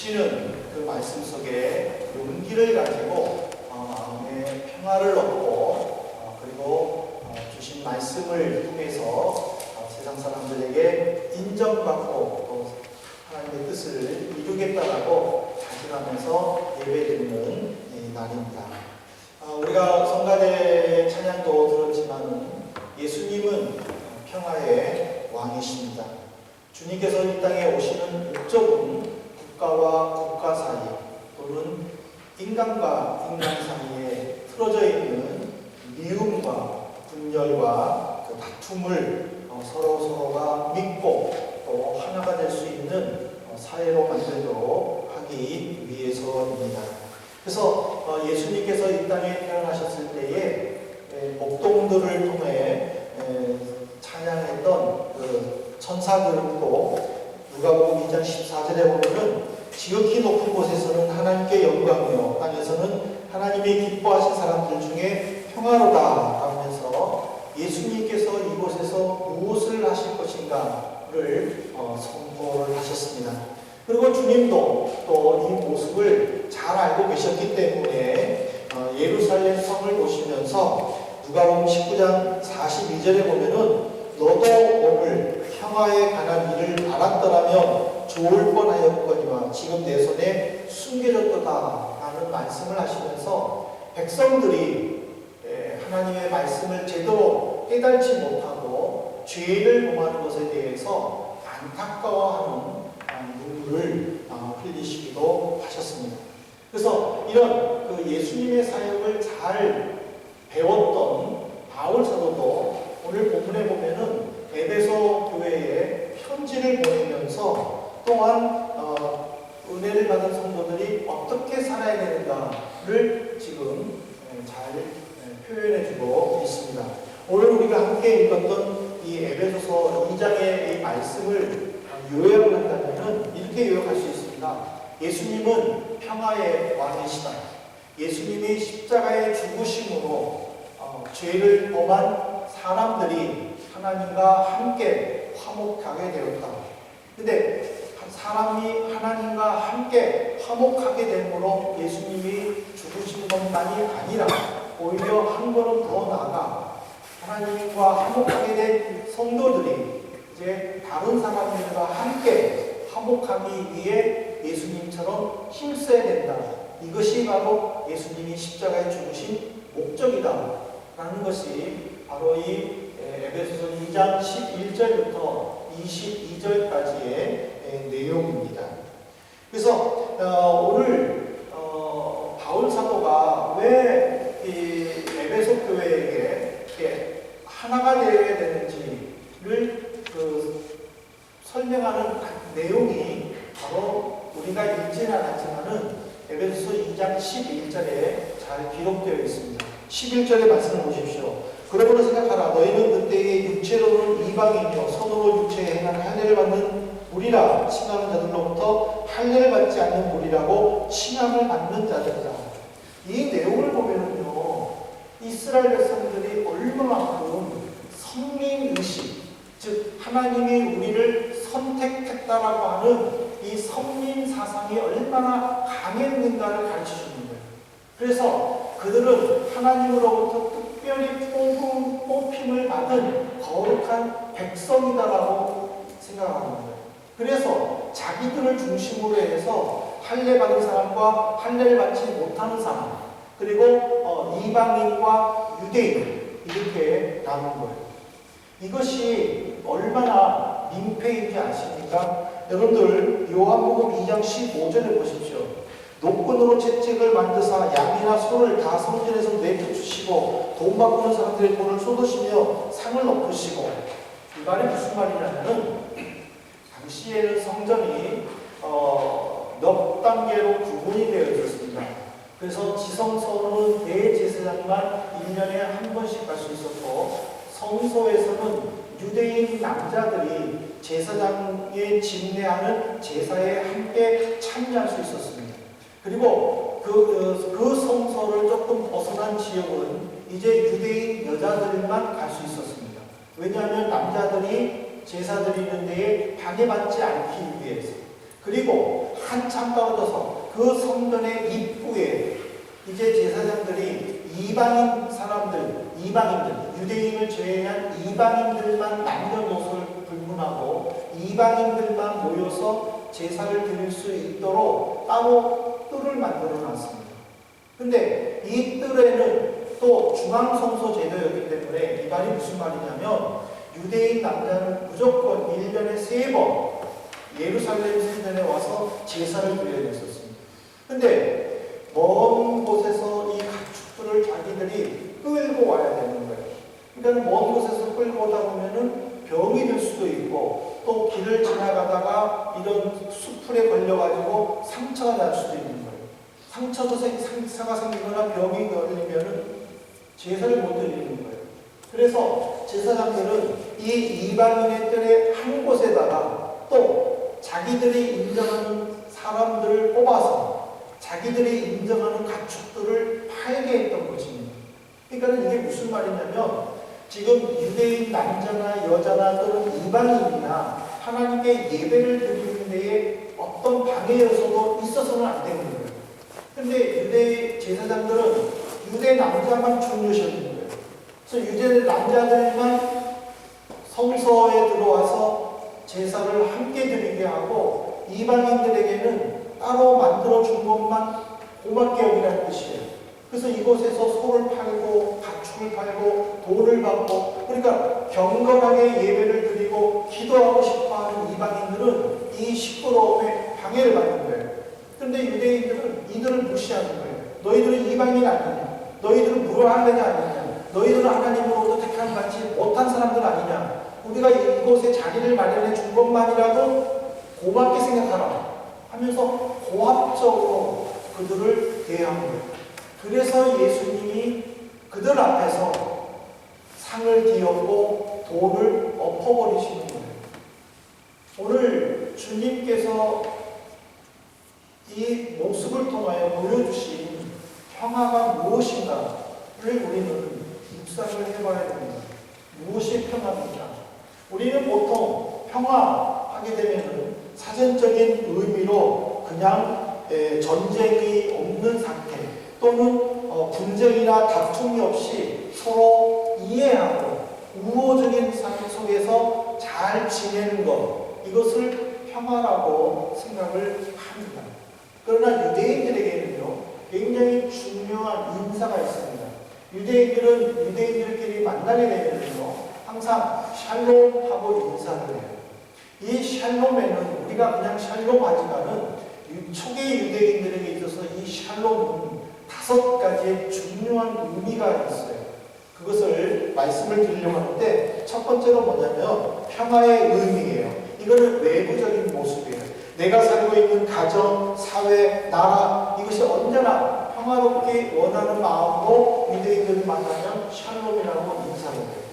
주시는 그 말씀 속에 용기를 가지고 마음의 평화를 얻고 그리고 주신 말씀을 통해서 세상 사람들에게 인정받고 또 하나님의 뜻을 이루겠다라고 다짐하면서 예배드리는 날입니다. 우리가 성가대 찬양도 들었지만 예수님은 평화의 왕이십니다. 주님께서 이 땅에 오시는 목적은 국가와 국가 사이 또는 인간과 인간 사이에 틀어져 있는 미움과 분열과 그 다툼을 서로가 믿고 또 하나가 될 수 있는 사회로 만들도록 하기 위해서입니다. 그래서 예수님께서 이 땅에 태어나셨을 때에 목동들을 통해 찬양했던 그 천사들도 누가복음 2장 14절에 보면은 지극히 높은 곳에서는 하나님께 영광이요 땅에서는 하나님이 기뻐하신 사람들 중에 평화로다 하면서 예수님께서 이곳에서 무엇을 하실 것인가를 선포를 하셨습니다. 그리고 주님도 또 이 모습을 잘 알고 계셨기 때문에 예루살렘 성을 보시면서 누가복음 19장 42절에 보면은 너도 오늘 평화에 관한 일을 알았더라면 좋을 뻔하였거니와 지금 내 손에 숨겨졌도다 라는 말씀을 하시면서 백성들이 하나님의 말씀을 제대로 깨달지 못하고 죄를 범하는 것에 대해서 안타까워하는 눈물을 흘리시기도 하셨습니다. 그래서 이런 그 예수님의 사역을 잘 배웠던 바울 사도도 오늘 본문에 보면은 에베소 교회에 편지를 보내면서 또한 은혜를 받은 성도들이 어떻게 살아야 되는가를 지금 잘 표현해주고 있습니다. 오늘 우리가 함께 읽었던 이 에베소서 2장의 이 말씀을 요약을 한다면 이렇게 요약할 수 있습니다. 예수님은 평화의 왕이시다. 예수님이 십자가에 죽으심으로 죄를 범한 사람들이 하나님과 함께 화목하게 되었다. 근데 사람이 하나님과 함께 화목하게 됨으로 예수님이 죽으신 것만이 아니라 오히려 한 걸음 더 나아가 하나님과 화목하게 된 성도들이 이제 다른 사람들과 함께 화목하기 위해 예수님처럼 힘써야 된다. 이것이 바로 예수님이 십자가에 죽으신 목적이다 라는 것이 바로 이 에베소서 2장 11절부터 22절까지의 내용입니다. 그래서 오늘 바울 사도가 왜 이 에베소 교회에게 하나가 되어야 되는지를 설명하는 내용이 바로 우리가 읽지는 않았지만은 에베소서 2장 11절에 잘 기록되어 있습니다. 11절의 말씀을 보십시오. 그러므로 생각하라. 너희는 그때의 육체로는 이방인이요 손으로 육체에 행한 할례를 받는 무리라 칭하는 자들로부터 할례를 받지 않는 무리라고 칭함을 받는 자들이다. 이 내용을 보면은요, 이스라엘 백성들이 얼마만큼 성민의식, 즉 하나님이 우리를 선택했다라고 하는 이 성민 사상이 얼마나 강했는가를 가르쳐주는 거예요. 그래서 그들은 하나님으로부터 특별히 뽑힘을 받은 거룩한 백성이다라고 생각하는 거예요. 그래서 자기들을 중심으로 해서 할례 받은 사람과 할례를 받지 못하는 사람, 그리고 이방인과 유대인 이렇게 나눈 거예요. 이것이 얼마나 민폐인지 아십니까? 여러분들 요한복음 2장 15절에 보십시오. 노끈으로 채찍을 만드사 양이나 소를 다 성전에서 내쫓으시고 돈 바꾸는 사람들의 돈을 쏟으시며 상을 엎으시고, 이 말이 무슨 말이냐면은 당시에는 성전이 몇 단계로 구분이 되어 있었습니다. 그래서 지성소는 대제사장만 1년에 한 번씩 갈 수 있었고, 성소에서는 유대인 남자들이 제사장에 집례하는 제사에 함께 참여할 수 있었습니다. 그리고 그 성소를 조금 벗어난 지역은 이제 유대인 여자들만 갈 수 있었습니다. 왜냐하면 남자들이 제사 드리는 데에 방해받지 않기 위해서. 그리고 한참 떨어져서 그 성전의 입구에 이제 제사장들이 이방인 사람들, 이방인들, 유대인을 제외한 이방인들만 남녀노소를 불문하고 이방인들만 모여서 제사를 드릴 수 있도록 따로 뜰을 만들어 놨습니다. 근데 이 뜰에는 또 중앙성소 제도였기 때문에 이 말이 무슨 말이냐면 유대인 남자는 무조건 1년에 3번 예루살렘 성전에 와서 제사를 드려야 했었습니다. 근데 먼 곳에서 이 가축들을 자기들이 끌고 와야 되는 거예요. 그러니까 먼 곳에서 끌고 오다 보면은 병이 들 수도 있고 또 길을 지나가다가 이런 수풀에 걸려가지고 상처가 날 수도 있는 거예요. 상처가 생기거나 병이 걸리면은 제사를 못 드리는 거예요. 그래서 제사장들은 이 이방인의 뜰의 한 곳에다가 또 자기들이 인정하는 사람들을 뽑아서 자기들이 인정하는 가축들을 팔게 했던 것입니다. 그러니까 이게 무슨 말이냐면 지금 유대인 남자나 여자나 또는 이방인이나 하나님께 예배를 드리는 데에 어떤 방해 요소도 있어서는 안 되는 거예요. 근데 유대 제사장들은 유대 남자만 중요시하는 거예요. 그래서 유대 남자들만 성소에 들어와서 제사를 함께 드리게 하고 이방인들에게는 따로 만들어 준 것만 고맙게 여기라는 뜻이에요. 그래서 이곳에서 소를 팔고 가축을 팔고 돈을 받고 그러니까 경건하게 예배를 드리고 기도하고 싶어하는 이방인들은 이 시끄러움에 방해를 받는 거예요. 그런데 유대인들은 이들을 무시하는 거예요. 너희들은 이방인 아니냐? 너희들은 무할례가 아니냐? 너희들은 하나님으로부터 택함 받지 못한 사람들 아니냐? 우리가 이곳에 자리를 마련해 준 것만이라도 고맙게 생각하라 하면서 고압적으로 그들을 대하는 거예요. 그래서 예수님이 그들 앞에서 상을 뒤엎고 돌을 엎어버리시는 거예요. 오늘 주님께서 이 모습을 통하여 보여주신 평화가 무엇인가를 우리는 묵상을 해봐야 됩니다. 무엇이 평화입니까? 우리는 보통 평화하게 되면 사전적인 의미로 그냥 전쟁이 없는 상태 또는 분쟁이나 다툼이 없이 서로 이해하고 우호적인 삶 속에서 잘 지내는 것 이것을 평화라고 생각을 합니다. 그러나 유대인들에게는요 굉장히 중요한 인사가 있습니다. 유대인들은 유대인들끼리 만나게 되면요 항상 샬롬하고 인사를 해요. 이 샬롬에는 우리가 그냥 샬롬 하지만은 초기 유대인들에게 있어서 이 샬롬은 5가지의 중요한 의미가 있어요. 그것을 말씀을 드리려고 하는데 첫 번째로 뭐냐면 평화의 의미예요. 이거는 외부적인 모습이에요. 내가 살고 있는 가정, 사회, 나라 이것이 언제나 평화롭게 원하는 마음으로 유대인들을 만나면 샬롬이라고 인사를 해요.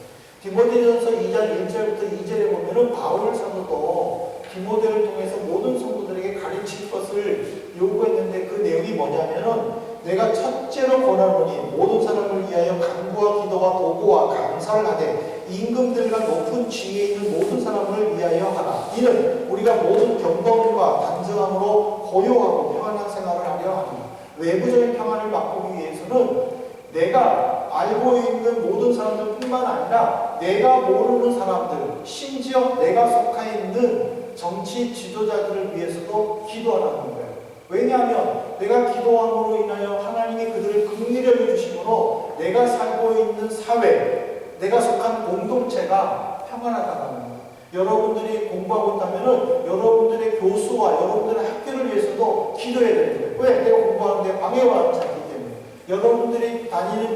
디모데전서 2장 1절부터 2절에 보면은 바울 사도도 디모데를 통해서 모든 성도들에게 가르칠 것을 요구했는데 그 내용이 뭐냐면은 내가 첫째로 권하노니 모든 사람을 위하여 간구와 기도와 도구와 감사를 하되 임금들과 높은 지위에 있는 모든 사람을 위하여 하라. 이는 우리가 모든 경건과 단정함으로 고요하고 평안한 생활을 하려 합니다. 외부적인 평안을 맛보기 위해서는 내가 알고 있는 모든 사람들 뿐만 아니라 내가 모르는 사람들 심지어 내가 속해 있는 정치 지도자들을 위해서도 기도하라는 거예요. 왜냐하면 내가 기도함으로 인하여 하나님이 그들을 긍휼히 여겨주심으로 내가 살고 있는 사회, 내가 속한 공동체가 평안하다는 거예요. 여러분들이 공부하고 있다면 여러분들의 교수와 여러분들의 학교를 위해서도 기도해야 되는 거예요. 왜? 내가 공부하는데 방해가 하지 않기 때문에. 여러분들이 다니는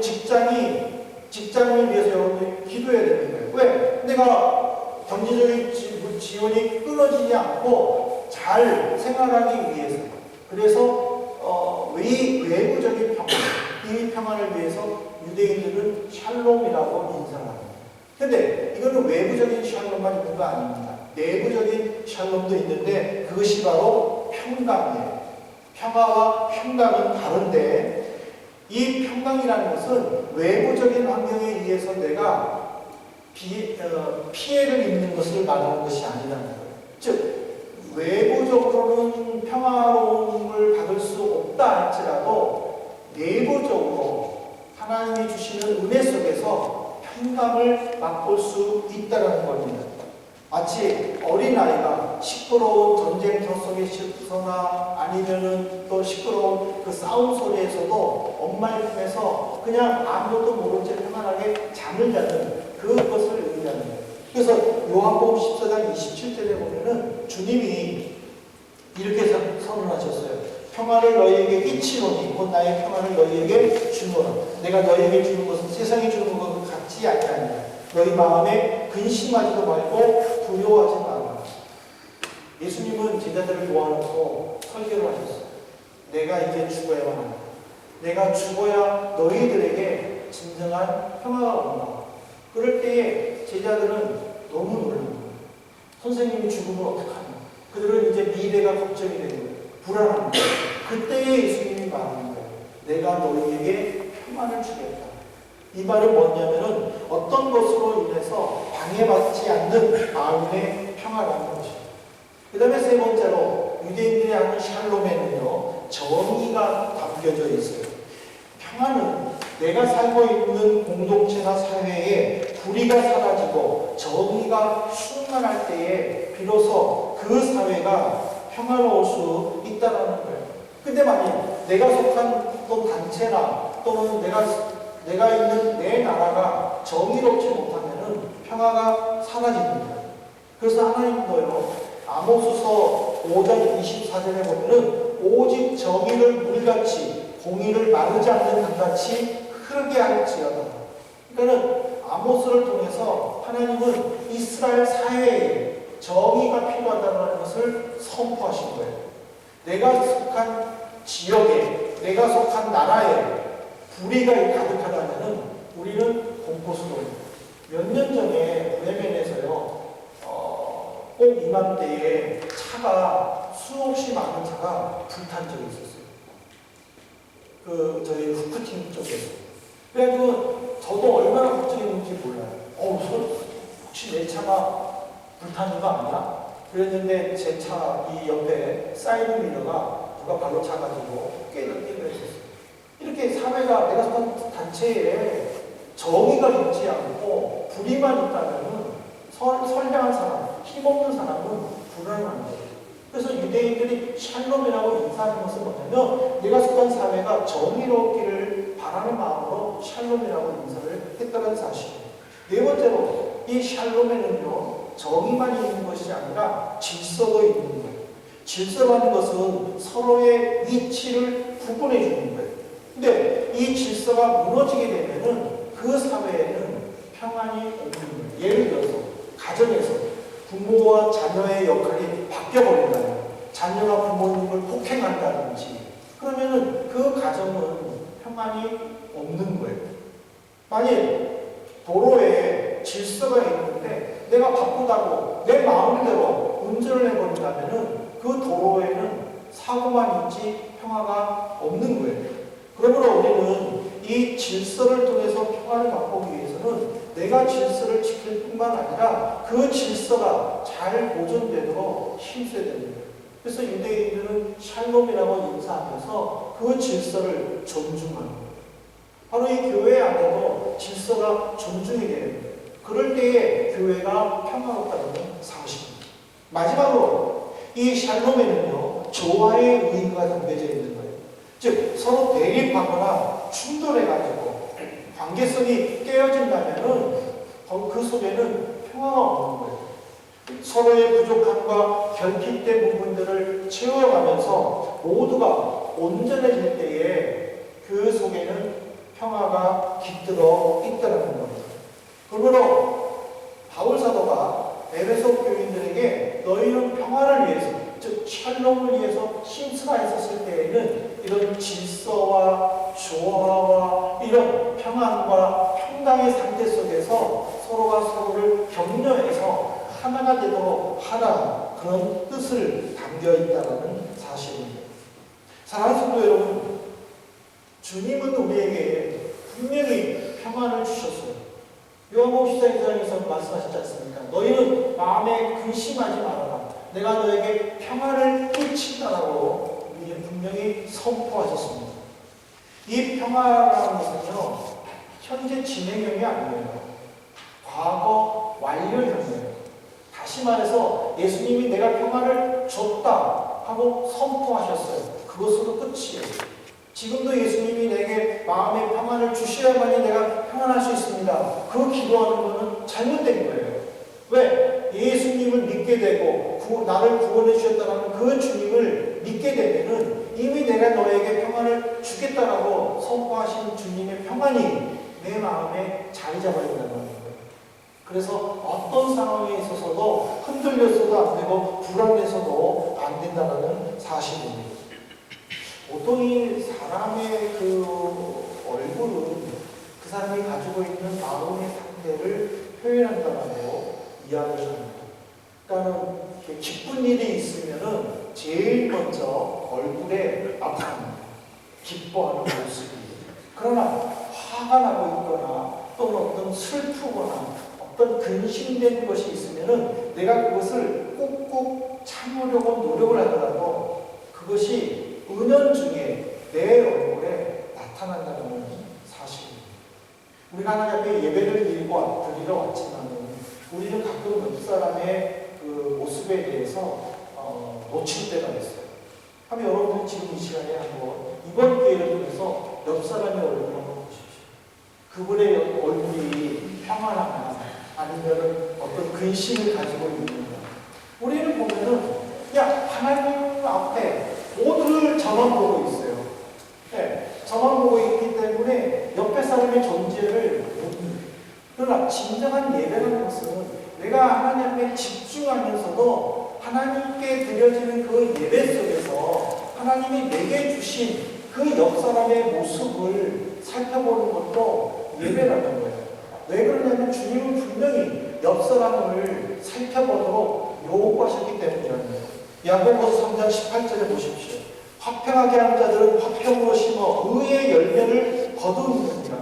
직장을 위해서 여러분들이 기도해야 되는 거예요. 왜? 내가 경제적인 지원이 끊어지지 않고 잘 생활하기 위해서. 그래서 외부적인 평안, 이 평안을 위해서 유대인들은 샬롬이라고 인사를 합니다. 근데 이거는 외부적인 샬롬만 있는 거 아닙니다. 내부적인 샬롬도 있는데 그것이 바로 평강이에요. 평화와 평강은 다른데 이 평강이라는 것은 외부적인 환경에 의해서 내가 피해를 입는 것을 말하는 것이 아니라는 거예요. 즉 외부적으로는 평화로움을 받을 수 없다 할지라도 내부적으로 하나님이 주시는 은혜 속에서 평강을 맛볼 수 있다는 겁니다. 마치 어린아이가 시끄러운 전쟁터 속에 있거나 아니면은 또 시끄러운 그 싸움 소리에서도 엄마의 품에서 그냥 아무것도 모른 채 편안하게 잠을 자는 그것을 의미하는 거예요. 그래서 요한복음 14장 27절에 보면은 주님이 이렇게 선언하셨어요. 평화를 너희에게 끼치노니 곧 나의 평화를 너희에게 주노라. 내가 너희에게 주는 것은 세상이 주는 것과 같지 아니하니라. 너희 마음에 근심하지도 말고 두려워하지 마라. 예수님은 제자들을 모아놓고 설교를 하셨어요. 내가 이제 죽어야만 한다. 내가 죽어야 너희들에게 진정한 평화가 온다. 그럴 때에 제자들은 너무 놀라는 거예요. 선생님이 죽으면 어떡하냐. 그들은 이제 미래가 걱정이 되는 거예요. 불안한 거예요. 그때에 예수님이 말하는 거예요. 내가 너희에게 평안을 주겠다. 이 말은 뭐냐면은 어떤 것으로 인해서 방해받지 않는 마음의 평화라는 것입니다. 그 다음에 세 번째로 유대인들이 하는 샬롬에는요, 정의가 담겨져 있어요. 평화는 내가 살고 있는 공동체나 사회에 불의가 사라지고 정의가 충만할 때에 비로소 그 사회가 평화로울 수 있다는 거예요. 근데 만약 내가 속한 어떤 단체나 또는 내가 있는 내 나라가 정의롭지 못하면은 평화가 사라지는 거예요. 그래서 하나님도요, 아모스서 5장 24절에 보면은 오직 정의를 물같이 공의를 마르지 않는 강같이 흐르게 할지어다. 그러니까는 아모스를 통해서 하나님은 이스라엘 사회에 정의가 필요하다는 것을 선포하신 거예요. 내가 속한 지역에, 내가 속한 나라에 불의가 가득하다면 우리는 공포스러워요. 몇 년 전에 브레멘에서요, 꼭 이맘때에 차가 수없이 많은 차가 불탄 적이 있었어요. 저희 후크팀 쪽에서. 그래가지고 저도 얼마나 걱정했는지 몰라요. 혹시 내 차가 불타는 거 아니야? 그랬는데 제 차 이 옆에 사이드 미러가 누가 발로 차가지고 깨졌기도 했었어요. 이렇게 사회가 내가 속한 단체에 정의가 있지 않고 불의만 있다면 선량한 사람, 힘없는 사람은 불안한 거예요. 그래서 유대인들이 샬롬이라고 인사하는 것은 뭐냐면 내가 속한 사회가 정의롭기를 바라는 마음으로 샬롬이라고 인사를 했다는 사실이에요. 네 번째로 이 샬롬에는요, 정의만 있는 것이 아니라 질서도 있는 거예요. 질서라는 것은 서로의 위치를 구분해 주는 거예요. 근데 이 질서가 무너지게 되면은 그 사회에는 평안이 없는 거예요. 예를 들어서 가정에서 부모와 자녀의 역할이 바뀌어버린다면 자녀가 부모님을 폭행한다든지 그러면은 그 가정은 평안이 없는 거예요. 만약 도로에 질서가 있는데 내가 바쁘다고 내 마음대로 운전을 해버린다면은 그 도로에는 사고만 있지 평화가 없는 거예요. 그러므로 우리는 이 질서를 통해서 평화를 맛보기 위해서는 내가 질서를 지킬 뿐만 아니라 그 질서가 잘 보존되도록 힘써야 됩니다. 그래서 유대인들은 샬롬이라고 인사하면서 그 질서를 존중하는 거예요. 바로 이 교회 안에도 질서가 존중이 되는 거예요. 그럴 때에 교회가 평화롭다는 사실입니다. 마지막으로 이 샬롬에는요, 조화의 의미가 담겨져 있는 거예요. 즉 서로 대립하거나 충돌해가지고 관계성이 깨어진다면은 그 속에는 평화가 없는 거예요. 서로의 부족함과 결핍된 부분들을 채워가면서 모두가 온전해질 때에 그 속에는 평화가 깃들어 있다는 겁니다. 그러므로 바울 사도가 에베소 교인들에게 너희는 평화를 위해서, 즉 샬롬을 위해서 힘쓰라 했었을 때에는 이런 질서와 조화와 이런 평안과 평강의 상태 속에서 서로가 서로를 격려해서 하나가 되도록 하라, 그런 뜻을 담겨 있다는 사실입니다. 사랑하는 성도 여러분, 주님은 우리에게 분명히 평안을 주셨어요. 요한복음 14장에서 말씀하셨지 않습니까? 너희는 마음에 근심하지 말아라. 내가 너에게 평화를 끼친다라고 우리는 분명히 선포하셨습니다. 이 평화라는 것은요, 현재 진행형이 아니에요. 과거 완료형이에요. 다시 말해서 예수님이 내가 평화를 줬다 하고 선포하셨어요. 그것으로 끝이에요. 지금도 예수님이 내게 마음의 평안을 주셔야만이 내가 평안할 수 있습니다. 그 기도하는 것은 잘못된 거예요. 왜? 예수님을 믿게 되고 나를 구원해 주셨다는 그 주님을 믿게 되면은 이미 내가 너에게 평안을 주겠다라고 선포하신 주님의 평안이 내 마음에 자리 잡아야 된다는 거예요. 그래서 어떤 상황에 있어서도 흔들려서도 안 되고 불안해서도 안 된다는 사실입니다. 보통 이 사람의 그 얼굴은 그 사람이 가지고 있는 마음의 상태를 표현한다고 이야기를 합니다. 그러니까 기쁜 일이 있으면은 제일 먼저 얼굴에 나타납니다. 기뻐하는 모습이. 그러나 화가 나고 있거나 또는 어떤 슬프거나 어떤 근심된 것이 있으면은 내가 그것을 꾹꾹 참으려고 노력을 하더라도 그것이 은연중에 내 얼굴에 나타난다는 사실입니다. 우리가 하나님 앞에 예배를 드리러 왔지만은 우리는 가끔 옆 사람의 그 모습에 대해서 놓칠 때가 있어요. 하면 여러분들 지금 이 시간에 한번 이번 기회를 통해서 옆 사람의 얼굴을 한번 보십시오. 그분의 얼굴이 평안하나 아니면 어떤 근심을 가지고 있는가. 우리는 보면은 그냥 하나님 앞에 모두를 저만 보고 있어요. 네, 저만 보고 있기 때문에 옆에 사람의 존재를 못 믿어요. 그러나 진정한 예배라는 것은 내가 하나님 앞에 집중하면서도 하나님께 드려지는 그 예배 속에서 하나님이 내게 주신 그 옆 사람의 모습을 살펴보는 것도 예배라는 거예요. 왜 그러냐면 주님은 분명히 옆 사람을 살펴보도록 요구하셨기 때문이라는 거예요. 야고보서 3장 18절에 보십시오. 화평하게 하는 자들은 화평으로 심어 의의 열매를 거두느니라.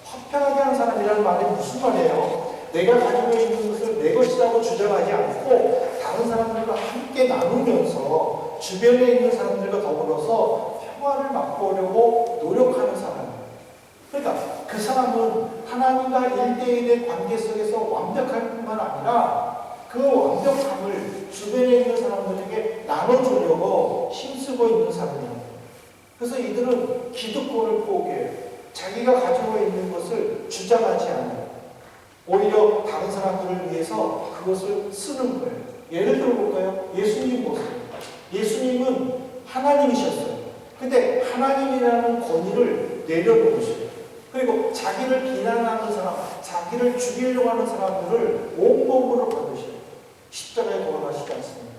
화평하게 하는 사람이라는 말이 무슨 말이에요? 내가 가지고 있는 것을 내 것이라고 주장하지 않고 다른 사람들과 함께 나누면서 주변에 있는 사람들과 더불어서 평화를 맛보려고 노력하는 사람이에요. 그러니까 그 사람은 하나님과 1대1의 관계 속에서 완벽할 뿐만 아니라 그 완벽함을 주변에 있는 사람들에게 나눠주려고 힘쓰고 있는 사람이에요. 그래서 이들은 기득권을 포기해요. 자기가 가지고 있는 것을 주장하지 않아요. 오히려 다른 사람들을 위해서 그것을 쓰는 거예요. 예를 들어볼까요? 예수님 보세요. 예수님은 하나님이셨어요. 근데 하나님이라는 권위를 내려놓으셔요. 그리고 자기를 비난하는 사람, 자기를 죽이려고 하는 사람들을 온몸으로 받으셔요. 십자가에 돌아가시지 않습니다.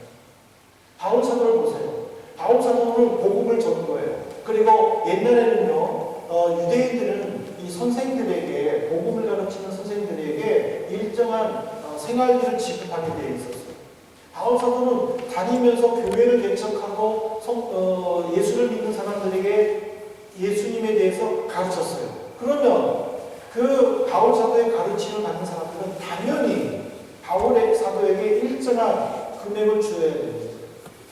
바울 사도를 보세요. 바울 사도는 복음을 전한 거예요. 그리고 옛날에는요, 유대인들은 이 선생들에게, 복음을 가르치는 선생들에게 일정한 생활비를 지급하게 되어 있었어요. 바울 사도는 다니면서 교회를 개척하고 예수를 믿는 사람들에게 예수님에 대해서 가르쳤어요. 그러면 그 바울 사도의 가르침을 받는 사람들은 당연히 바울의 사도에게 일정한 금액을 줘야 됩니다.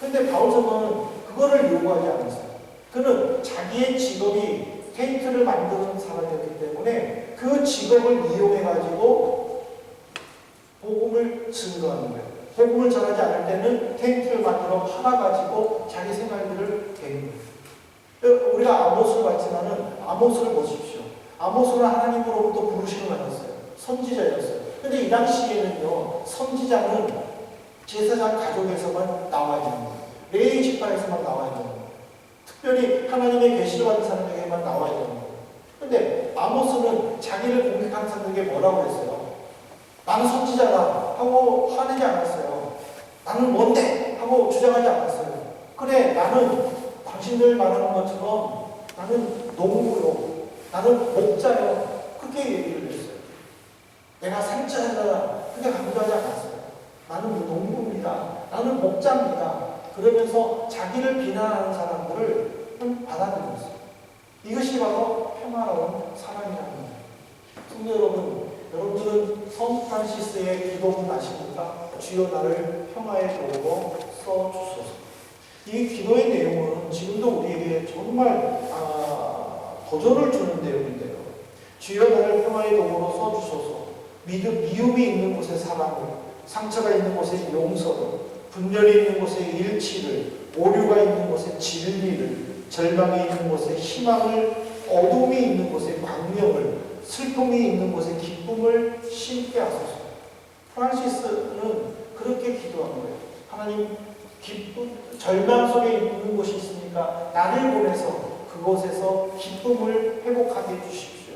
그런데 바울 사도는 그거를 요구하지 않았어요. 그는 자기의 직업이 텐트를 만드는 사람이었기 때문에 그 직업을 이용해가지고 복음을 증거하는 거예요. 복음을 전하지 않을 때는 텐트를 만들어 팔아가지고 자기 생활비를 대는 거예요. 우리가 아모스를 봤지만은 아모스를 보십시오. 아모스는 하나님으로부터 부르심을 받았어요. 선지자였어요. 근데 이 당시에는요, 선지자는 제사장 가족에서만 나와야 되는 거예요. 레위 지파에서만 나와야 되는 거예요. 특별히 하나님의 계시를 받은 사람에게만 나와야 되는 거예요. 근데 아모스는 자기를 공격하는 사람들에게 뭐라고 했어요? 나는 선지자다 하고 화내지 않았어요. 나는 뭔데? 하고 주장하지 않았어요. 그래, 나는 당신들 말하는 것처럼 나는 농부요. 나는 목자요. 그렇게 얘기를 했어요. 내가 산자다. 그렇게 강조하지 않았어요. 나는 농부입니다. 나는 목자입니다. 그러면서 자기를 비난하는 사람들을 받아들였어요. 이것이 바로 평화로운 사람이라는 거예요. 성도 여러분, 여러분들은 성 프란시스의 기도문 아십니까? 주여 나를 평화의 도로 써주소서. 이 기도의 내용은 지금도 우리에게 정말 도전을 주는 내용인데요. 주여 나를 평화의 도구로 써주소서. 미움이 있는 곳에 사랑을, 상처가 있는 곳에 용서를, 분열이 있는 곳에 일치를, 오류가 있는 곳에 진리를, 절망이 있는 곳에 희망을, 어둠이 있는 곳에 광명을, 슬픔이 있는 곳에 기쁨을 심게 하소서. 프란시스는 그렇게 기도한 거예요. 하나님, 절망 속에 있는 곳이 있으니까 나를 보내서 그곳에서 기쁨을 회복하게 해주십시오.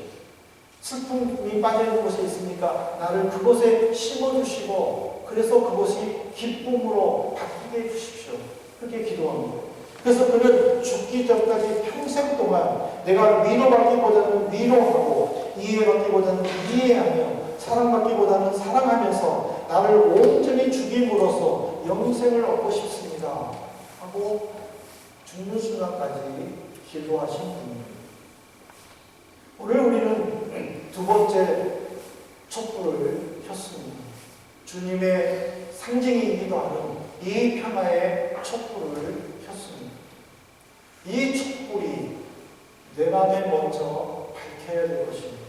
슬픔이 빠져있는 곳에 있으니까 나를 그곳에 심어주시고 그래서 그곳이 기쁨으로 바뀌게 해주십시오. 그렇게 기도한 거예요. 그래서 그는 죽기 전까지 평생 동안 내가 위로받기보다는 위로하고 이해받기보다는 이해하며 사랑받기보다는 사랑하면서 나를 온전히 죽임으로써 영생을 얻고 싶습니다 하고 죽는 순간까지 기도하신 분입니다. 오늘 우리는 두 번째 촛불을 켰습니다. 주님의 상징이기도 하는 이 평화의 촛불을 켰습니다. 이 촛불이 내 마음에 먼저 밝혀야 될 것입니다.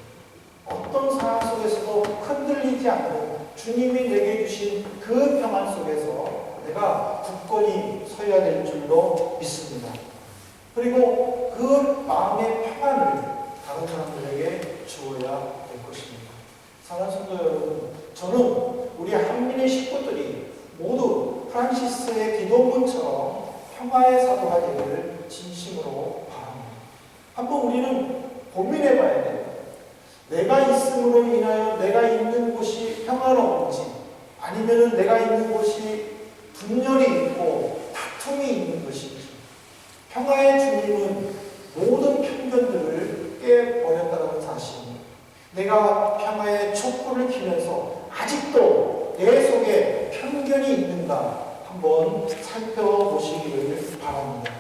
어떤 상황 속에서도 흔들리지 않고 주님이 내게 주신 그 평안 속에서 내가 굳건히 서야 될 줄로 믿습니다. 그리고 그 마음의 평안을 다른 사람들에게 주어야 될 것입니다. 사랑하는 성도 여러분, 저는 우리 한민의 식구들이 모두 프란시스의 기도문처럼 평화의 사도가 되기를 진심으로 바랍니다. 한번 우리는 고민해 봐야 돼요. 내가 있음으로 인하여 내가 있는 곳이 평화로운지, 아니면 내가 있는 곳이 분열이 있고 다툼이 있는 것인지. 평화의 주님은 모든 편견들을 깨버렸다는 사실입니다. 내가 평화의 촛불을 켜면서 아직도 내 속에 편견이 있는가 한번 살펴보시기를 바랍니다.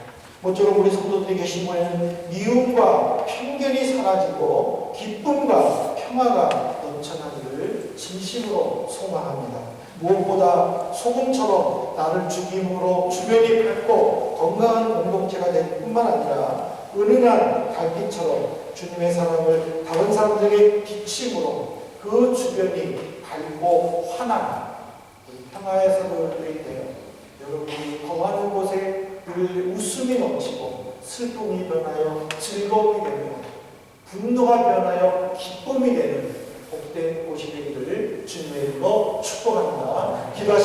모쪼록 우리 성도들이 계신 곳에는 미움과 편견이 사라지고 기쁨과 평화가 넘쳐나기를 진심으로 소망합니다. 무엇보다 소금처럼 나를 죽임으로 주변이 밝고 건강한 공동체가 될 뿐만 아니라 은은한 달빛처럼 주님의 사랑을 다른 사람들에게 비침으로 그 주변이 밝고 환한 평화의 사도들이 되어 여러분이 거하는 곳에 늘 웃음이 넘치고 슬픔이 변하여 즐거움이 되며 분노가 변하여 기쁨이 되는 복된 곳이 되기를 주님의 이름으로 축복합니다. 기도하시